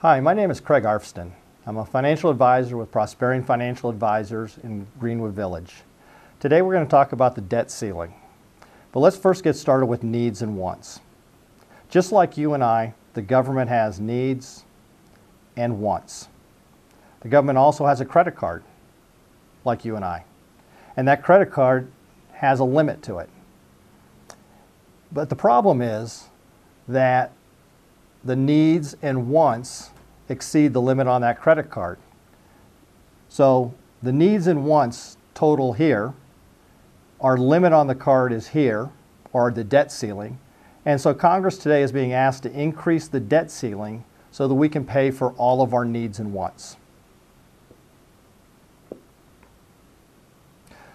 Hi, my name is Craig Arfston. I'm a financial advisor with Prosperion Financial Advisors in Greenwood Village. Today we're going to talk about the debt ceiling. But let's first get started with needs and wants. Just like you and I, the government has needs and wants. The government also has a credit card, like you and I. And that credit card has a limit to it. But the problem is that the needs and wants exceed the limit on that credit card. So the needs and wants total here, our limit on the card is here, or the debt ceiling. And so Congress today is being asked to increase the debt ceiling so that we can pay for all of our needs and wants.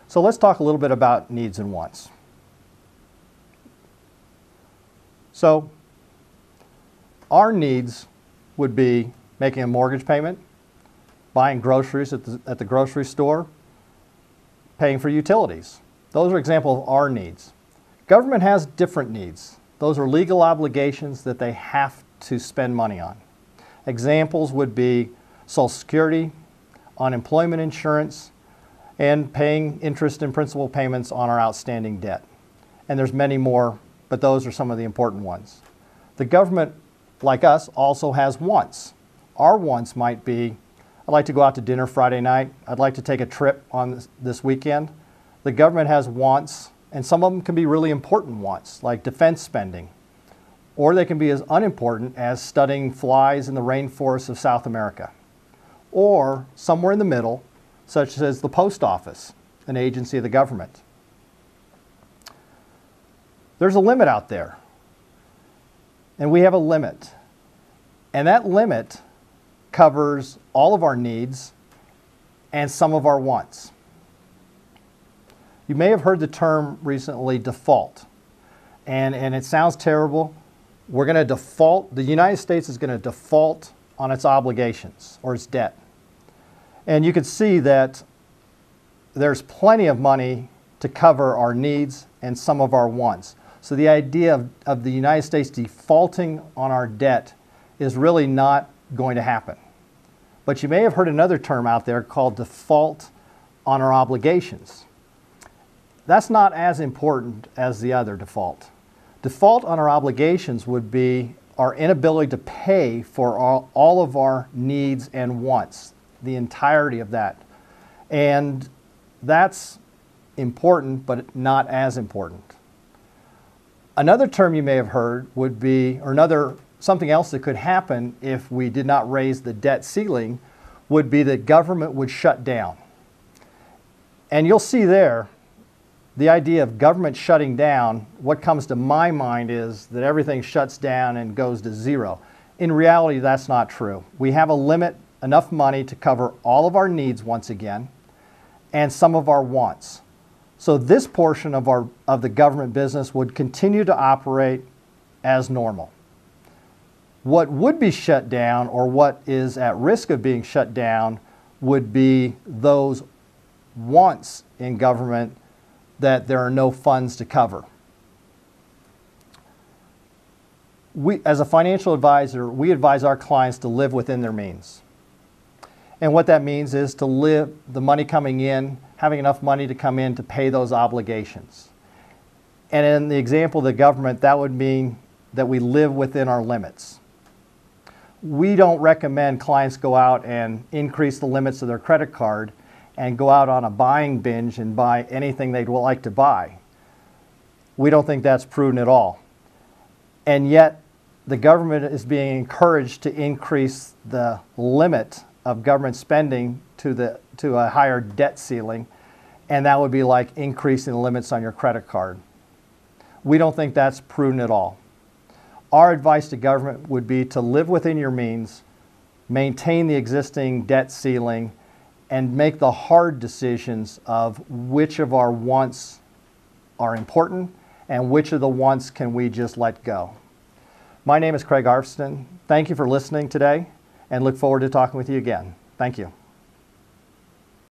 So let's talk a little bit about needs and wants. So our needs would be making a mortgage payment, buying groceries at the grocery store, paying for utilities. Those are examples of our needs. Government has different needs. Those are legal obligations that they have to spend money on. Examples would be Social Security, unemployment insurance, and paying interest and principal payments on our outstanding debt. And there's many more, but those are some of the important ones. The government, like us, also has wants. Our wants might be, I'd like to go out to dinner Friday night. I'd like to take a trip on this weekend. The government has wants, and some of them can be really important wants, like defense spending. Or they can be as unimportant as studying flies in the rainforests of South America. Or somewhere in the middle, such as the post office, an agency of the government. There's a limit out there. And we have a limit. And that limit covers all of our needs and some of our wants. You may have heard the term recently, default. And it sounds terrible. We're going to default, the United States is going to default on its obligations or its debt. And you can see that there's plenty of money to cover our needs and some of our wants. So the idea of the United States defaulting on our debt is really not going to happen. But you may have heard another term out there called default on our obligations. That's not as important as the other default. Default on our obligations would be our inability to pay for all of our needs and wants, the entirety of that. And that's important, but not as important. Another term you may have heard would be, or something else that could happen if we did not raise the debt ceiling, would be that government would shut down. And you'll see there, the idea of government shutting down, what comes to my mind is that everything shuts down and goes to zero. In reality, that's not true. We have a limit, enough money to cover all of our needs once again, and some of our wants. So this portion of the government business would continue to operate as normal. What would be shut down, or what is at risk of being shut down, would be those wants in government that there are no funds to cover. As a financial advisor, we advise our clients to live within their means. And what that means is to live, the money coming in, having enough money to come in to pay those obligations. And in the example of the government, that would mean that we live within our limits. We don't recommend clients go out and increase the limits of their credit card and go out on a buying binge and buy anything they'd like to buy. We don't think that's prudent at all. And yet, the government is being encouraged to increase the limit of government spending to a higher debt ceiling, and that would be like increasing the limits on your credit card. We don't think that's prudent at all. Our advice to government would be to live within your means, maintain the existing debt ceiling, and make the hard decisions of which of our wants are important and which of the wants can we just let go. My name is Craig Arfston. Thank you for listening today, and look forward to talking with you again. Thank you.